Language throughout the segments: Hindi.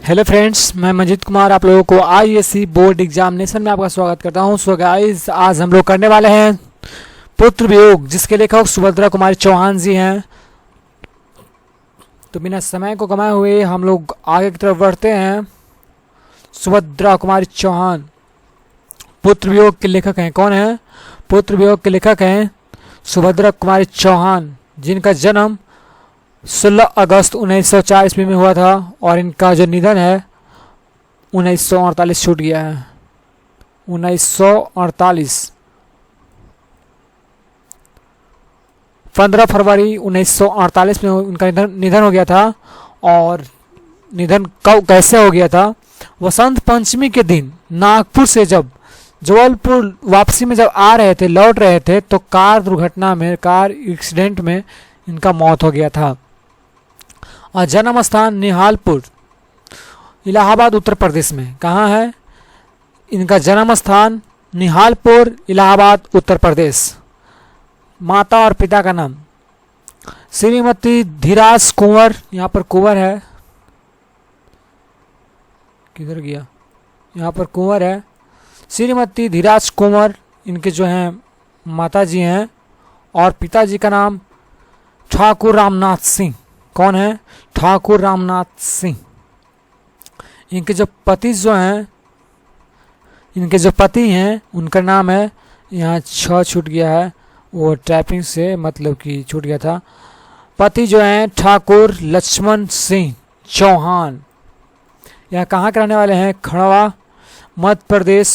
हेलो फ्रेंड्स, मैं मंजीत कुमार आप लोगों को आईएएससी बोर्ड एग्जामिनेशन में आपका स्वागत करता हूं। सो गाइस, आज हम लोग करने वाले हैं पुत्र वियोग, जिसके लेखक सुभद्रा कुमारी चौहान जी हैं। तो बिना समय को गंवाए हुए हम लोग आगे की तरफ बढ़ते हैं। सुभद्रा कुमारी चौहान पुत्र वियोग के लेखक हैं। कौन है? पुत्र वियोग के लेखक हैं सुभद्रा कुमारी चौहान, जिनका जन्म 16 अगस्त 1904 ईस्वी में हुआ था और इनका जो निधन है 1948 छूट गया है। 1948 15 फरवरी 1948 में उनका निधन हो गया था। और निधन कब कैसे हो गया था? वसंत पंचमी के दिन नागपुर से जब जबलपुर वापसी में जब आ रहे थे, लौट रहे थे, तो कार दुर्घटना में, कार एक्सीडेंट में इनका मौत हो गया था। और जन्म स्थान निहालपुर, इलाहाबाद, उत्तर प्रदेश में। कहाँ है इनका जन्म स्थान? निहालपुर, इलाहाबाद, उत्तर प्रदेश। माता और पिता का नाम श्रीमती धीराज कुंवर, यहाँ पर कुंवर है, किधर गया, यहाँ पर कुंवर है। श्रीमती धीराज कुंवर इनके जो हैं माता जी हैं। और पिताजी का नाम ठाकुर रामनाथ सिंह। कौन है? ठाकुर रामनाथ सिंह। इनके जो पति जो हैं, इनके जो पति हैं, उनका नाम है, यहाँ 6 छूट गया है, वो टाइपिंग से मतलब कि छूट गया था। पति जो हैं ठाकुर लक्ष्मण सिंह चौहान। यह कहाँ के रहने वाले हैं? खड़वा, मध्य प्रदेश,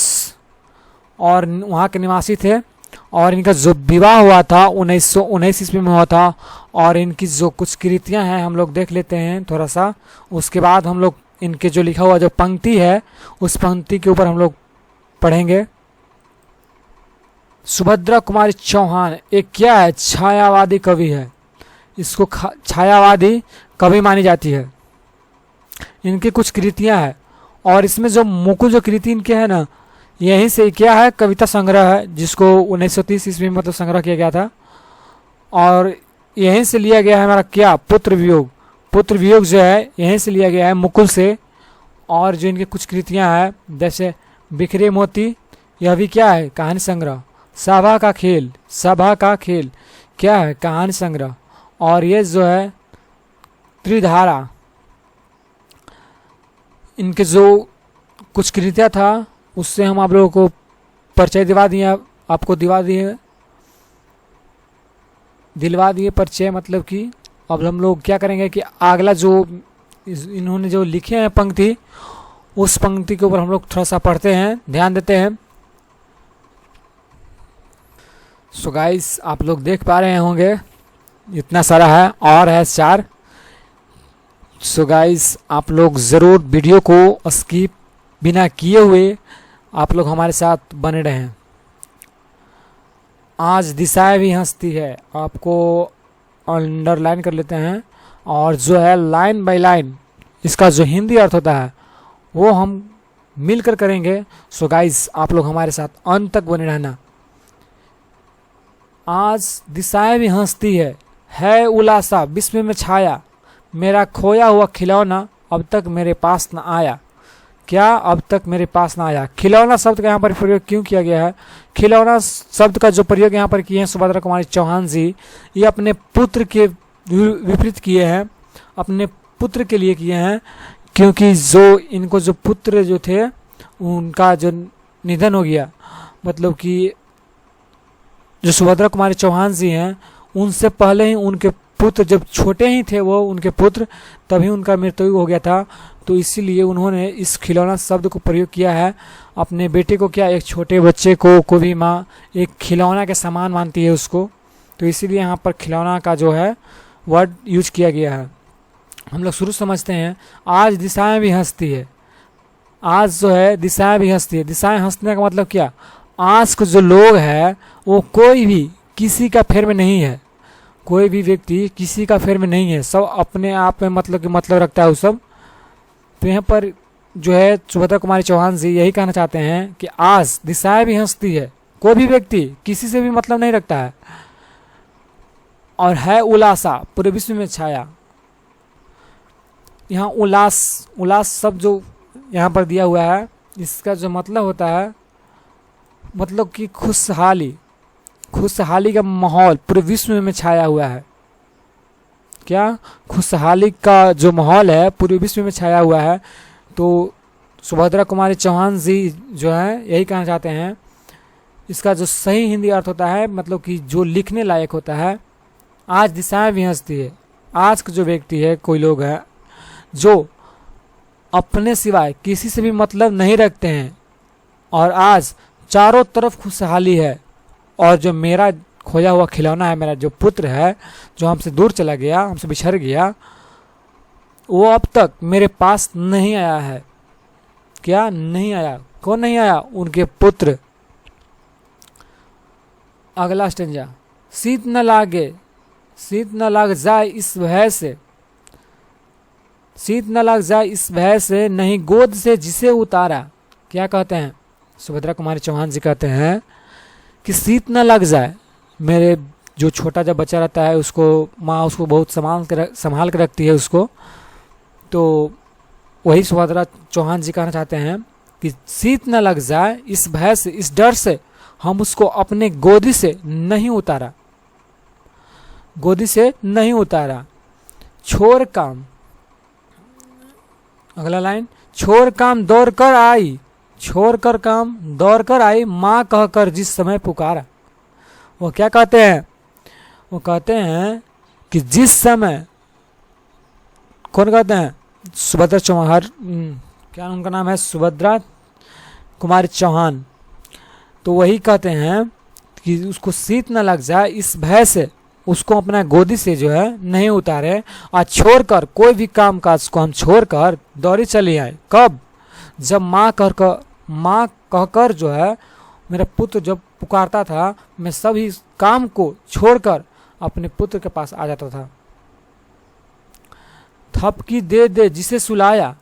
और वहाँ के निवासी थे। और इनका जो विवाह हुआ था 1919 ईस्वी में हुआ था। और इनकी जो कुछ कृतियाँ हैं हम लोग देख लेते हैं थोड़ा सा, उसके बाद हम लोग इनके जो लिखा हुआ जो पंक्ति है उस पंक्ति के ऊपर हम लोग पढ़ेंगे। सुभद्रा कुमारी चौहान एक क्या है? छायावादी कवि है। इसको छायावादी कवि मानी जाती है। इनकी कुछ कृतियाँ हैं और इसमें जो मुकुल जो कृति इनके है ना, यहीं से क्या है, कविता संग्रह है, जिसको 1930 ईस्वी में मतलब संग्रह किया गया था। और यहीं से लिया गया है हमारा क्या? पुत्र वियोग। पुत्र वियोग जो है यहीं से लिया गया है, मुकुल से। और जो इनकी कुछ कृतियां हैं जैसे बिखरे मोती, यह भी क्या है? कहानी संग्रह। सभा का खेल, सभा का खेल क्या है? कहानी संग्रह। और ये जो है त्रिधारा, इनके जो कुछ कृतियाँ था उससे हम आप लोगों को परिचय दिलवा दिए परिचय। मतलब कि अब हम लोग क्या करेंगे कि अगला जो इन्होंने जो लिखे हैं पंक्ति, उस पंक्ति के ऊपर हम लोग थोड़ा सा पढ़ते हैं, ध्यान देते हैं। सो गाइस, आप लोग देख पा रहे होंगे इतना सारा है और है 4। सो गाइस, आप लोग ज़रूर वीडियो को स्किप बिना किए हुए आप लोग हमारे साथ बने रहें। आज दिशाएं भी हंसती है, आपको अंडरलाइन कर लेते हैं। और जो है लाइन बाय लाइन इसका जो हिंदी अर्थ होता है वो हम मिलकर करेंगे। सो गाइस, आप लोग हमारे साथ अंत तक बने रहना। आज दिशाएं भी हंसती है उलासा विश्व में छाया, मेरा खोया हुआ खिलौना अब तक मेरे पास न आया। क्या? अब तक मेरे पास ना आया। खिलौना शब्द का यहाँ पर प्रयोग क्यों किया गया है? खिलौना शब्द का जो प्रयोग यहाँ पर किए हैं सुभद्रा कुमारी चौहान जी, ये अपने पुत्र के विपरीत किए हैं, अपने पुत्र के लिए किए हैं। क्योंकि जो इनको जो पुत्र जो थे उनका जो निधन हो गया, मतलब कि जो सुभद्रा कुमारी चौहान जी हैं उनसे पहले ही उनके पुत्र जब छोटे ही थे, वो उनके पुत्र, तभी उनका मृत्यु हो गया था। तो इसीलिए उन्होंने इस खिलौना शब्द को प्रयोग किया है। अपने बेटे को क्या, एक छोटे बच्चे को भी माँ एक खिलौना के समान मानती है उसको, तो इसीलिए यहाँ पर खिलौना का जो है वर्ड यूज किया गया है। हम लोग शुरू समझते हैं। आज दिशाएं भी हंसती है। आज जो है दिशाएं भी हंसती है। दिशाएं हंसने का मतलब क्या? आज के जो लोग हैं वो कोई भी किसी का फेर में नहीं है, कोई भी व्यक्ति किसी का फेर में नहीं है, सब अपने आप में मतलब रखता है वो सब। तो यहाँ पर जो है सुभद्रा कुमारी चौहान जी यही कहना चाहते हैं कि आज दिशाएं भी हंसती है, कोई भी व्यक्ति किसी से भी मतलब नहीं रखता है। और है उलासा पूरे विश्व में छाया, यहाँ उल्लास, उल्लास शब्द जो यहाँ पर दिया हुआ है, इसका जो मतलब होता है, मतलब कि खुशहाली, खुशहाली का माहौल पूरे विश्व में छाया हुआ है। क्या? खुशहाली का जो माहौल है पूरे विश्व में छाया हुआ है। तो सुभद्रा कुमारी चौहान जी जो है यही कहना चाहते हैं। इसका जो सही हिंदी अर्थ होता है, मतलब कि जो लिखने लायक होता है, आज दिशाएं भी हंसती है। आज का जो व्यक्ति है, कोई लोग है जो अपने सिवाय किसी से भी मतलब नहीं रखते हैं, और आज चारों तरफ खुशहाली है। और जो मेरा खोया हुआ खिलौना है, मेरा जो पुत्र है जो हमसे दूर चला गया, हमसे बिछड़ गया, वो अब तक मेरे पास नहीं आया है। क्या नहीं आया? कौन नहीं आया? उनके पुत्र। अगला स्टेंजा, शीत न लागे, शीत न लग जाए इस भय से, शीत न लग जाए इस भय से, नहीं गोद से जिसे उतारा। क्या कहते हैं? सुभद्रा कुमारी चौहान जी कहते हैं कि शीत न लग जाए, मेरे जो छोटा जब बच्चा रहता है उसको माँ उसको बहुत संभाल के रखती है उसको। तो वही सुभद्रा चौहान जी कहना चाहते हैं कि शीत न लग जाए इस भय से, इस डर से हम उसको अपने गोदी से नहीं उतारा, गोदी से नहीं उतारा। छोड़ काम, अगला लाइन, छोड़ काम दौड़ कर आई, छोड़ कर काम दौड़ कर आई, माँ कहकर जिस समय पुकारा। वो क्या कहते हैं? वो कहते हैं कि जिस समय, कौन कहते हैं? सुभद्रा चौहान, क्या उनका नाम है? सुभद्रा कुमारी चौहान। तो वही कहते हैं कि उसको शीत न लग जाए इस भय से उसको अपना गोदी से जो है नहीं उतारे, और छोड़कर कोई भी काम काज को हम छोड़कर दौड़ी चली आए। कब? जब माँ कहकर जो है मेरा पुत्र जब पुकारता था, मैं सभी काम को छोड़कर अपने पुत्र के पास आ जाता था। थपकी दे दे जिसे सुलाया।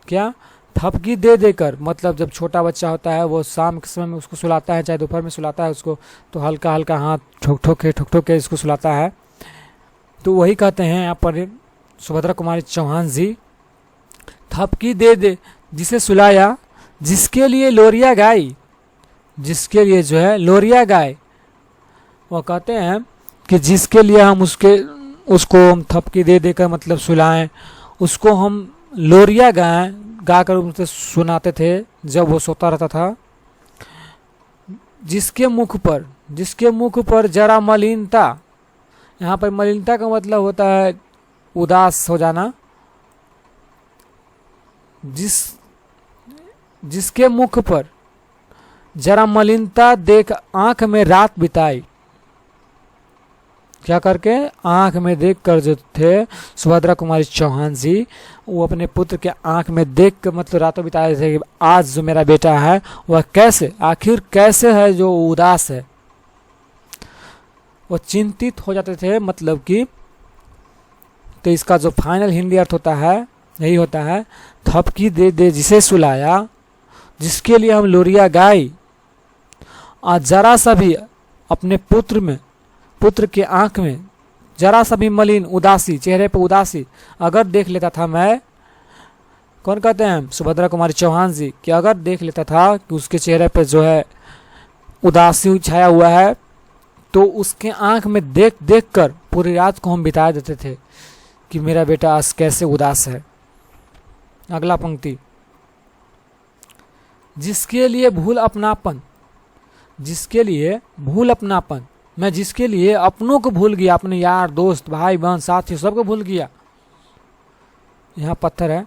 क्या? थपकी दे देकर, मतलब जब छोटा बच्चा होता है वो शाम के समय में उसको सुलाता है, चाहे दोपहर में सुलाता है उसको, तो हल्का हल्का हाथ ठोक ठोक के इसको सुलाता है। तो वही कहते हैं यहाँ पर सुभद्रा कुमारी चौहान जी, थपकी दे दे जिसे सुलाया, जिसके लिए लोरिया गाई, जिसके लिए जो है लोरिया गाय। वो कहते हैं कि जिसके लिए हम उसको हम थपकी दे देकर मतलब सुलाएं, उसको हम लोरिया गाएं, गाकर उनसे सुनाते थे जब वो सोता रहता था। जिसके मुख पर जरा मलिनता, यहाँ पर मलिनता का मतलब होता है उदास हो जाना। जिसके मुख पर जरा मलिनता देख आंख में रात बिताई। क्या करके? आंख में देख कर जो थे सुभद्रा कुमारी चौहान जी, वो अपने पुत्र के आंख में देख कर मतलब रातों बिताए थे कि आज जो मेरा बेटा है वह कैसे, आखिर कैसे है जो उदास है। वो चिंतित हो जाते थे, मतलब कि। तो इसका जो फाइनल हिंदी अर्थ होता है यही होता है, थपकी दे दे जिसे सुलाया, जिसके लिए हम लोरिया गाई, और जरा सा भी अपने पुत्र के आंख में जरा सा भी मलिन उदासी, चेहरे पर उदासी अगर देख लेता था मैं, कौन कहते हैं? सुभद्रा कुमारी चौहान जी, कि अगर देख लेता था कि उसके चेहरे पर जो है उदासी छाया हुआ है, तो उसके आंख में देख देख कर पूरी रात को हम बिता देते थे कि मेरा बेटा आज कैसे उदास है। अगला पंक्ति, जिसके लिए भूल अपनापन, जिसके लिए भूल अपनापन, मैं जिसके लिए अपनों को भूल गया, अपने यार दोस्त भाई बहन साथी सबको भूल गया। यहाँ पत्थर है,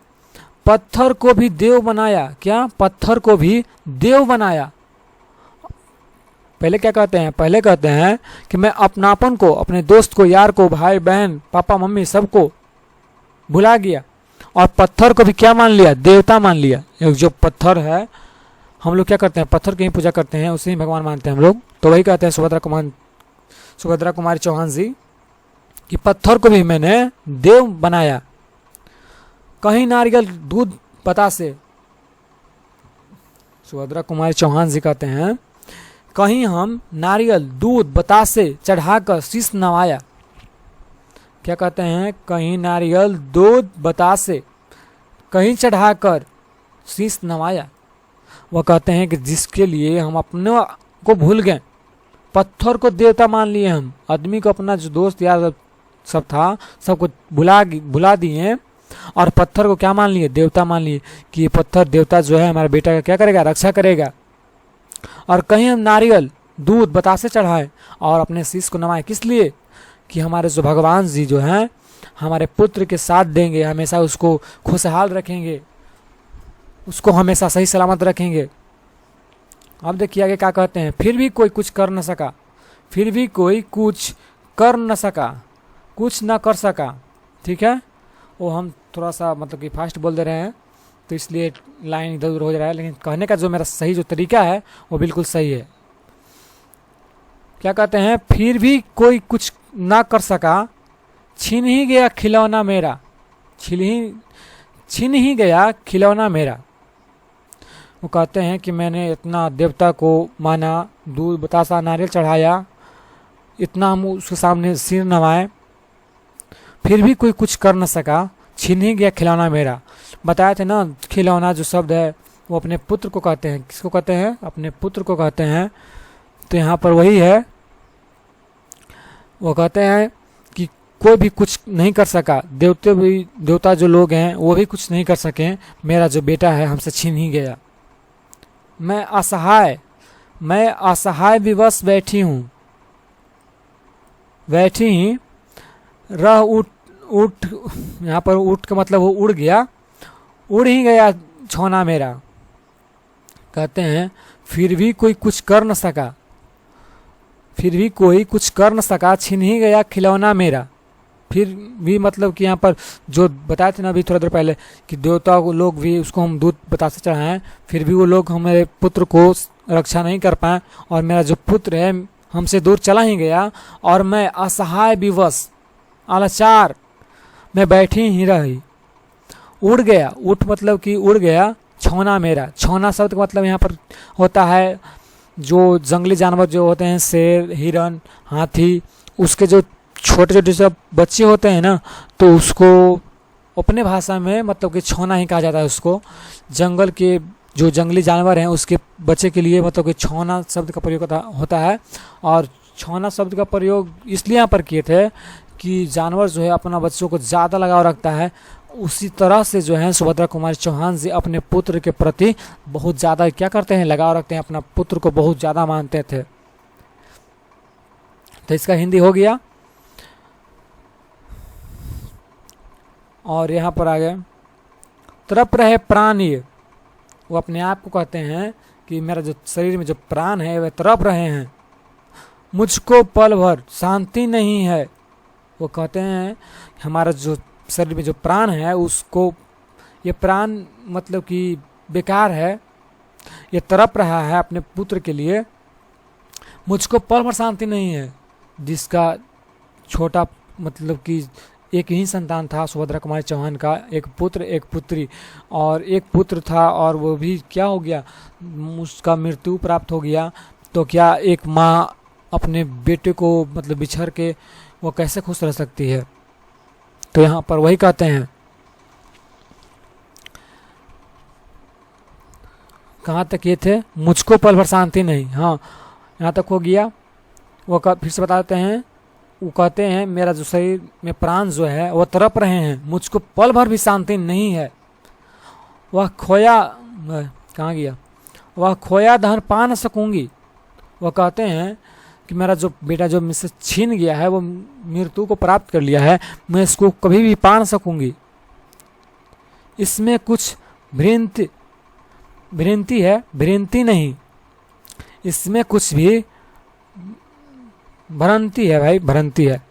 पत्थर को भी देव बनाया। क्या? पत्थर को भी देव बनाया। पहले क्या कहते हैं? पहले कहते हैं कि मैं अपनापन को, अपने दोस्त को, यार को, भाई बहन पापा मम्मी सबको भुला गया, और पत्थर को भी क्या मान लिया? देवता मान लिया। जो पत्थर है, हम लोग क्या करते हैं? पत्थर की ही पूजा करते हैं, उसे ही भगवान मानते हैं हम लोग। तो वही कहते हैं सुभद्रा कुमारी चौहान जी कि पत्थर को भी मैंने देव बनाया। कहीं नारियल दूध बतासे, सुभद्रा कुमारी चौहान जी कहते हैं कहीं हम नारियल दूध बतासे चढ़ाकर शीश नवाया। क्या कहते हैं? कहीं नारियल दूध बतासे कहीं चढ़ाकर शीश नवाया। वह कहते हैं कि जिसके लिए हम अपने को भूल गए, पत्थर को देवता मान लिए, हम आदमी को अपना जो दोस्त यार सब था सबको भुला दिए और पत्थर को क्या मान लिए, देवता मान लिए कि ये पत्थर देवता जो है हमारे बेटा का क्या करेगा, रक्षा करेगा। और कहीं हम नारियल दूध बतासे चढ़ाए और अपने शीश को नवाए, किस लिए कि हमारे जो भगवान जी जो हैं हमारे पुत्र के साथ देंगे, हमेशा उसको खुशहाल रखेंगे, उसको हमेशा सही सलामत रखेंगे। अब देखिए आगे क्या कहते हैं, फिर भी कोई कुछ कर न सका, फिर भी कोई कुछ कर न सका, कुछ न कर सका। ठीक है, वो हम थोड़ा सा मतलब कि फास्ट बोल दे रहे हैं तो इसलिए लाइन इधर उधर हो जा रहा है, लेकिन कहने का जो मेरा सही जो तरीका है वो बिल्कुल सही है। क्या कहते हैं, फिर भी कोई कुछ ना कर सका, छीन ही गया खिलौना मेरा, छीन ही गया खिलौना मेरा। वो कहते हैं कि मैंने इतना देवता को माना, दूध बतासा नारियल चढ़ाया, इतना हम उसके सामने सिर नवाए, फिर भी कोई कुछ कर न सका, छीन ही गया खिलौना मेरा। बताया थे ना, खिलौना जो शब्द है वो अपने पुत्र को कहते हैं। किसको कहते हैं, अपने पुत्र को कहते हैं। तो यहाँ पर वही है, वो कहते हैं कि कोई भी कुछ नहीं कर सका, देवता जो लोग हैं वो भी कुछ नहीं कर सके, मेरा जो बेटा है हमसे छीन ही गया। मैं असहाय विवश बैठी हूँ, बैठी ही रह उठ, यहाँ पर उठ का मतलब वो उड़ गया, उड़ ही गया छौना मेरा। कहते हैं फिर भी कोई कुछ कर न सका, फिर भी कोई कुछ कर न सका, छीन ही गया खिलौना मेरा। फिर भी मतलब कि यहाँ पर जो बताए थे ना अभी थोड़ा देर पहले कि देवता को लोग भी उसको हम दूध बतासे चढ़ाएं, फिर भी वो लोग हमारे पुत्र को रक्षा नहीं कर पाए और मेरा जो पुत्र है हमसे दूर चला ही गया और मैं असहाय विवश आलाचार मैं बैठी ही रही। उड़ गया, उठ मतलब कि उड़ गया छौना मेरा। छौना शब्द का मतलब यहाँ पर होता है जो जंगली जानवर जो होते हैं, शेर, हिरन, हाथी, उसके जो छोटे छोटे सब बच्चे होते हैं ना, तो उसको अपने भाषा में मतलब कि छौना ही कहा जाता है उसको। जंगल के जो जंगली जानवर हैं उसके बच्चे के लिए मतलब कि छौना शब्द का प्रयोग होता है। और छौना शब्द का प्रयोग इसलिए यहाँ पर किए थे कि जानवर जो है अपना बच्चों को ज़्यादा लगाव रखता है, उसी तरह से जो है सुभद्रा कुमारी चौहान जी अपने पुत्र के प्रति बहुत ज़्यादा क्या करते हैं, लगाव रखते हैं, अपना पुत्र को बहुत ज़्यादा मानते थे। तो इसका हिंदी हो गया। और यहाँ पर आ गए तड़प रहे प्राण, ये वो अपने आप को कहते हैं कि मेरा जो शरीर में जो प्राण है वह तड़प रहे हैं, मुझको पल भर शांति नहीं है। वो कहते हैं हमारा जो शरीर में जो प्राण है उसको, ये प्राण मतलब कि बेकार है, ये तड़प रहा है अपने पुत्र के लिए, मुझको पल भर शांति नहीं है। जिसका छोटा मतलब कि एक ही संतान था सुभद्रा कुमारी चौहान का, एक पुत्र एक पुत्री, और एक पुत्र था और वो भी क्या हो गया, उसका मृत्यु प्राप्त हो गया। तो क्या एक माँ अपने बेटे को मतलब बिछड़ के वो कैसे खुश रह सकती है। तो यहाँ पर वही कहते हैं, कहाँ तक ये थे, मुझको पल भर शांति नहीं, हाँ यहाँ तक हो गया। वो फिर से बताते हैं, वो कहते हैं मेरा जो शरीर में प्राण जो है वो तड़प रहे हैं, मुझको पल भर भी शांति नहीं है। वह खोया, कहाँ गया, वह खोया धन पा न सकूंगी। वह कहते हैं कि मेरा जो बेटा जो मुझसे छीन गया है, वो मृत्यु को प्राप्त कर लिया है, मैं इसको कभी भी पा न सकूंगी। इसमें कुछ भ्रांति है, भ्रांति नहीं, इसमें कुछ भी भ्रांति है भाई, भ्रांति है,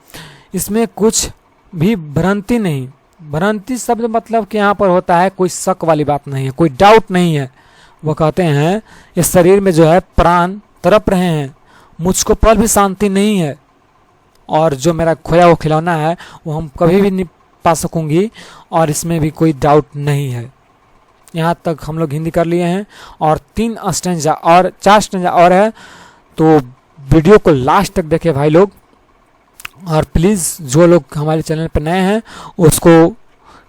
इसमें कुछ भी भ्रांति नहीं। भ्रांति शब्द मतलब कि यहाँ पर होता है कोई शक वाली बात नहीं है, कोई डाउट नहीं है। वो कहते हैं इस शरीर में जो है प्राण तड़प रहे हैं, मुझको पल भी शांति नहीं है, और जो मेरा खोया हुआ खिलौना है वो हम कभी भी नहीं पा सकूंगी, और इसमें भी कोई डाउट नहीं है। यहाँ तक हम लोग हिंदी कर लिए हैं और 3 स्टैंजा और 4 स्टैंजा और है। तो वीडियो को लास्ट तक देखें भाई लोग, और प्लीज़ जो लोग हमारे चैनल पर नए हैं उसको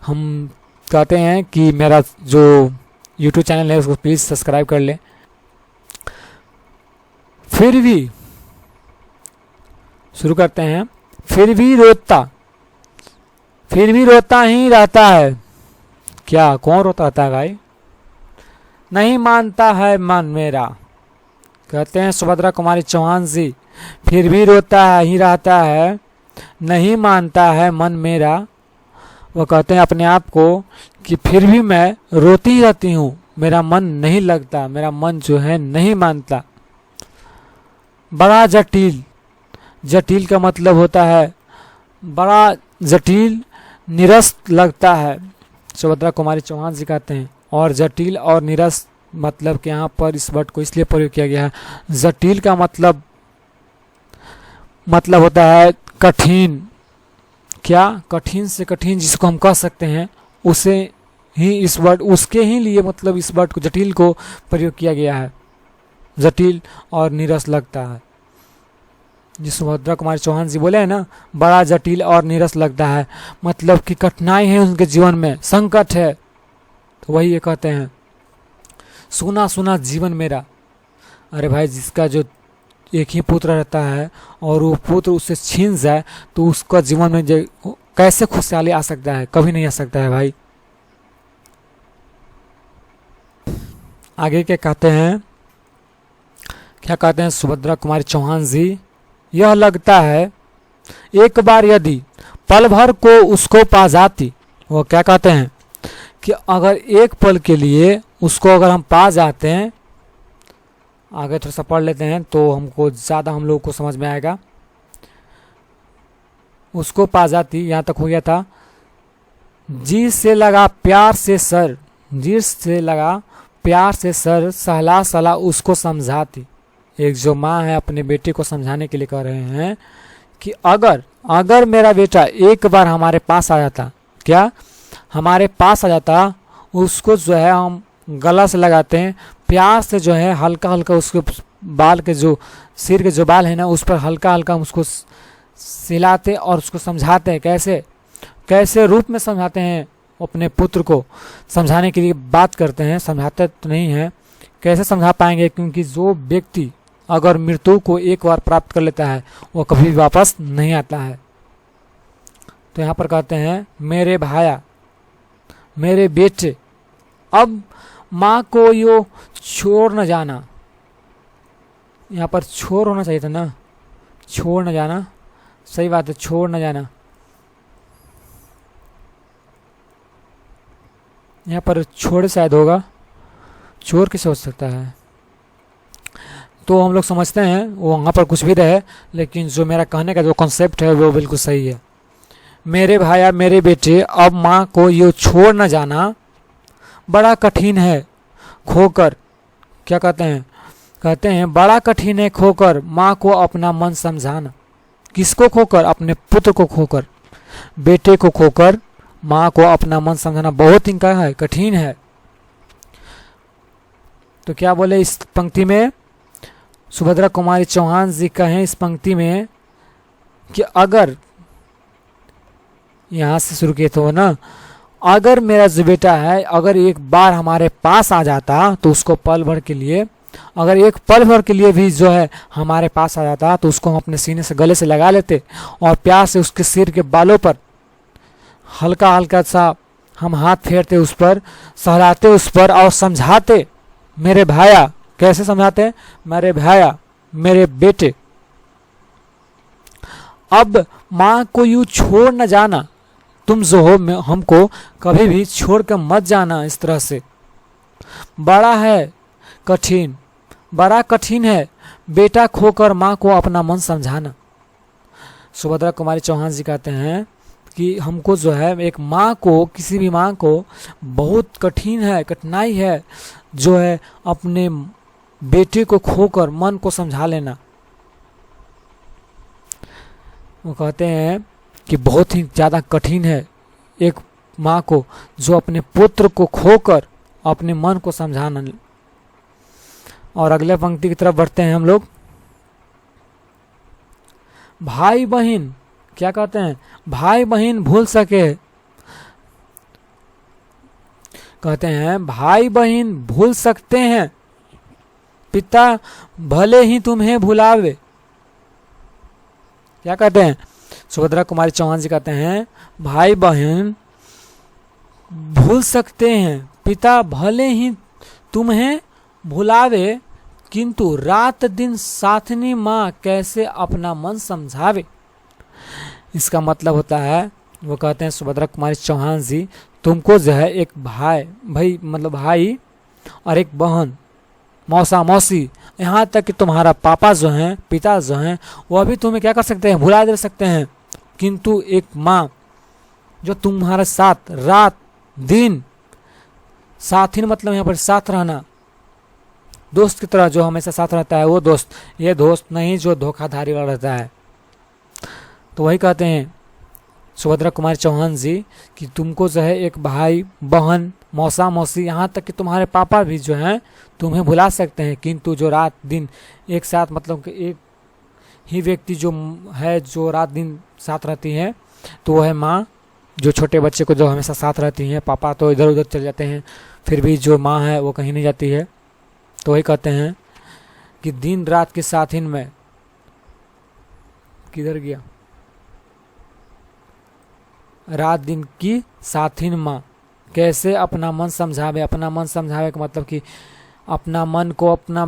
हम कहते हैं कि मेरा जो YouTube चैनल है उसको प्लीज़ सब्सक्राइब कर लें। फिर भी शुरू करते हैं। फिर भी रोता ही रहता है। क्या कौन रोता रहता है भाई? नहीं मानता है मन मेरा। कहते हैं सुभद्रा कुमारी चौहान जी, फिर भी रोता ही रहता है, नहीं मानता है मन मेरा। वो कहते हैं अपने आप को कि फिर भी मैं रोती ही रहती हूँ, मेरा मन नहीं लगता, मेरा मन जो है नहीं मानता। बड़ा जटिल का मतलब होता है बड़ा जटिल, निरस्त लगता है, सुभद्रा कुमारी चौहान जी कहते हैं। और जटिल और निरस्त मतलब कि यहाँ पर इस वर्ड को इसलिए प्रयोग किया गया है। जटिल का मतलब होता है कठिन। क्या? कठिन से कठिन जिसको हम कह सकते हैं, उसे ही इस वर्ड, उसके ही लिए मतलब इस वर्ड को, जटिल को प्रयोग किया गया है। जटिल और नीरस लगता है, जिस सुभद्रा कुमारी चौहान जी बोले हैं ना, बड़ा जटिल और नीरस लगता है, मतलब कि कठिनाई है उनके जीवन में, संकट है, तो वही ये कहते हैं। सुना सुना जीवन मेरा। अरे भाई, जिसका जो एक ही पुत्र रहता है और वो पुत्र उससे छीन जाए तो उसका जीवन में कैसे खुशहाली आ सकता है? कभी नहीं आ सकता है भाई। आगे क्या कहते हैं? क्या कहते हैं सुभद्रा कुमारी चौहान जी? यह लगता है एक बार यदि पल भर को उसको पा जाती। वो क्या कहते हैं कि अगर एक पल के लिए उसको अगर हम पा जाते हैं, आगे थोड़ा सा पढ़ लेते हैं तो हमको ज़्यादा हम लोगों को समझ में आएगा। उसको पा जाती, यहाँ तक हो गया था। जी से लगा प्यार से सर, जी से लगा प्यार से सर, सहला सहला उसको समझाती। एक जो माँ है अपने बेटे को समझाने के लिए कह रहे हैं कि अगर मेरा बेटा एक बार हमारे पास आ जाता, क्या हमारे पास आ जाता, उसको जो है हम गला से लगाते हैं, प्यार से जो है हल्का हल्का उसके बाल के, जो सिर के जो बाल है ना, उस पर हल्का हल्का हम उसको सिलाते और उसको समझाते हैं। कैसे रूप में समझाते हैं? अपने पुत्र को समझाने के लिए बात करते हैं, समझाते तो नहीं है। कैसे समझा पाएंगे? क्योंकि जो व्यक्ति अगर मृत्यु को एक बार प्राप्त कर लेता है वो कभी भी वापस नहीं आता है। तो यहाँ पर कहते हैं मेरे भाया, मेरे बेटे, अब माँ को यो छोड़ न जाना। यहाँ पर छोड़ होना चाहिए था ना, छोड़ न जाना, सही बात है, छोड़ न जाना। यहाँ पर छोड़ शायद होगा, चोर कैसे हो सकता है? तो हम लोग समझते हैं वो वहाँ पर कुछ भी रहे, लेकिन जो मेरा कहने का जो कॉन्सेप्ट है वो बिल्कुल सही है। मेरे भाया मेरे बेटे, अब माँ को ये छोड़ न जाना, बड़ा कठिन है खोकर। क्या कहते हैं? कहते हैं बड़ा कठिन है खोकर माँ को अपना मन समझाना। किसको खोकर? अपने पुत्र को खोकर, बेटे को खोकर माँ को अपना मन समझाना बहुत ही क्या है, कठिन है। तो क्या बोले इस पंक्ति में? सुभद्रा कुमारी चौहान जी कहें इस पंक्ति में कि अगर, यहाँ से शुरू किए तो ना, अगर मेरा जो बेटा है अगर एक बार हमारे पास आ जाता तो उसको पल भर के लिए, अगर एक पल भर के लिए भी जो है हमारे पास आ जाता तो उसको हम अपने सीने से गले से लगा लेते और प्यार से उसके सिर के बालों पर हल्का हल्का सा हम हाथ फेरते, उस पर सहलाते, उस पर और समझाते मेरे भाया। कैसे समझाते? मेरे भाया मेरे बेटे, अब माँ को यूं छोड़ न जाना, तुम जो हो हमको कभी भी छोड़ कर मत जाना इस तरह से। बड़ा कठिन है बेटा खोकर माँ को अपना मन समझाना। सुभद्रा कुमारी चौहान जी कहते हैं कि हमको जो है एक माँ को, किसी भी माँ को बहुत कठिन है, कठिनाई है जो है अपने बेटे को खोकर मन को समझा लेना। वो कहते हैं कि बहुत ही ज़्यादा कठिन है एक माँ को जो अपने पुत्र को खोकर अपने मन को समझाना। और अगले पंक्ति की तरफ बढ़ते हैं हम लोग। भाई बहन, क्या कहते हैं? भाई बहन भूल सके, कहते हैं भाई बहन भूल सकते हैं, पिता भले ही तुम्हें भुलावे। क्या कहते हैं? सुभद्रा कुमारी चौहान जी कहते हैं भाई बहन भूल सकते हैं, पिता भले ही तुम्हें भुलावे, किंतु रात दिन साथनी माँ कैसे अपना मन समझावे। इसका मतलब होता है, वो कहते हैं सुभद्रा कुमारी चौहान जी, तुमको जो है एक भाई मतलब भाई और एक बहन, मौसा मौसी, यहाँ तक कि तुम्हारा पापा जो हैं, पिता जो हैं, वह भी तुम्हें क्या कर सकते हैं? भुला दे सकते हैं, किंतु एक माँ जो तुम्हारे साथ रात दिन, साथी मतलब यहाँ पर साथ रहना, दोस्त की तरह जो हमेशा साथ रहता है वो दोस्त, ये दोस्त नहीं जो धोखाधड़ी वाला रहता है। तो वही कहते हैं सुभद्रा कुमारी चौहान जी कि तुमको जो है एक भाई बहन मौसा मौसी, यहाँ तक कि तुम्हारे पापा भी जो हैं तुम्हें भुला सकते हैं, किंतु जो रात दिन एक साथ मतलब कि एक ही व्यक्ति जो है जो रात दिन साथ रहती है, तो वह है माँ, जो छोटे बच्चे को जो हमेशा साथ रहती हैं। पापा तो इधर उधर चले जाते हैं, फिर भी जो माँ है वो कहीं नहीं जाती है। तो वही कहते हैं कि दिन रात के साथिन में, किधर गया, रात दिन की साथिन माँ कैसे अपना मन समझावे। अपना मन समझावे का मतलब कि अपना मन को अपना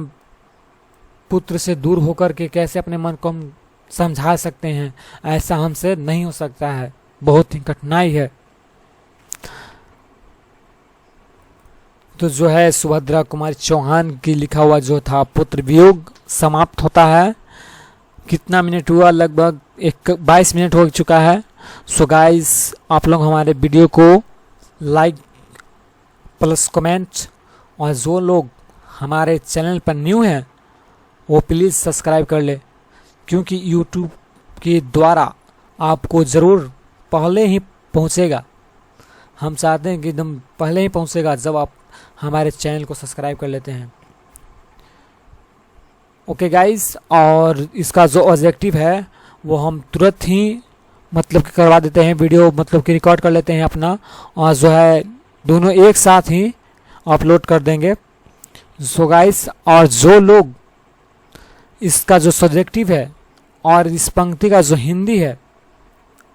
पुत्र से दूर होकर के कैसे अपने मन को हम समझा सकते हैं, ऐसा हमसे नहीं हो सकता है, बहुत ही कठिनाई है। तो जो है सुभद्रा कुमारी चौहान की लिखा हुआ जो था पुत्र वियोग समाप्त होता है। कितना मिनट हुआ? लगभग 22 मिनट हो चुका है। सो गाइस, आप लोग हमारे वीडियो को लाइक प्लस कमेंट, और जो लोग हमारे चैनल पर न्यू हैं वो प्लीज़ सब्सक्राइब कर ले, क्योंकि यूट्यूब के द्वारा आपको ज़रूर पहले ही पहुंचेगा। हम चाहते हैं कि एकदम पहले ही पहुंचेगा जब आप हमारे चैनल को सब्सक्राइब कर लेते हैं। ओके गाइस, और इसका जो ऑब्जेक्टिव है वो हम तुरंत ही मतलब कि करवा देते हैं, वीडियो मतलब कि रिकॉर्ड कर लेते हैं अपना, और जो है दोनों एक साथ ही अपलोड कर देंगे। सो गाइस, और जो लोग इसका जो सब्जेक्टिव है और इस पंक्ति का जो हिंदी है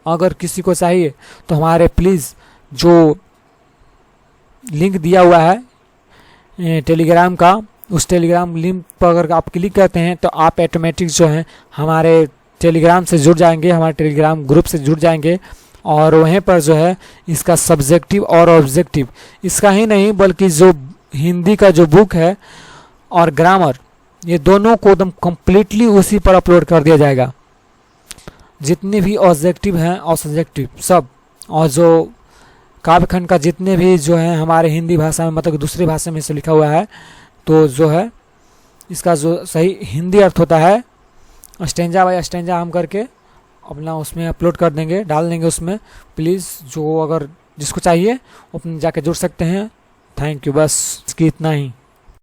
अगर किसी को चाहिए तो हमारे प्लीज़ जो लिंक दिया हुआ है टेलीग्राम का, उस टेलीग्राम लिंक पर अगर आप क्लिक करते हैं तो आप ऑटोमेटिक जो है हमारे टेलीग्राम से जुड़ जाएंगे, हमारे टेलीग्राम ग्रुप से जुड़ जाएंगे, और वहीं पर जो है इसका सब्जेक्टिव और ऑब्जेक्टिव, इसका ही नहीं बल्कि जो हिंदी का जो बुक है और ग्रामर, ये दोनों को एकदम कम्प्लीटली उसी पर अपलोड कर दिया जाएगा। जितने भी ऑब्जेक्टिव हैं और सब्जेक्टिव सब, और जो काव्यखंड का जितने भी जो है हमारे हिंदी भाषा में मतलब दूसरी भाषा में से लिखा हुआ है, तो जो है इसका जो सही हिंदी अर्थ होता है स्टेंजा बाय स्टेंजा हम करके अपना उसमें अपलोड कर देंगे, डाल देंगे उसमें। प्लीज़ जो अगर जिसको चाहिए वो अपने जाके जुड़ सकते हैं। थैंक यू, बस इसकी इतना ही।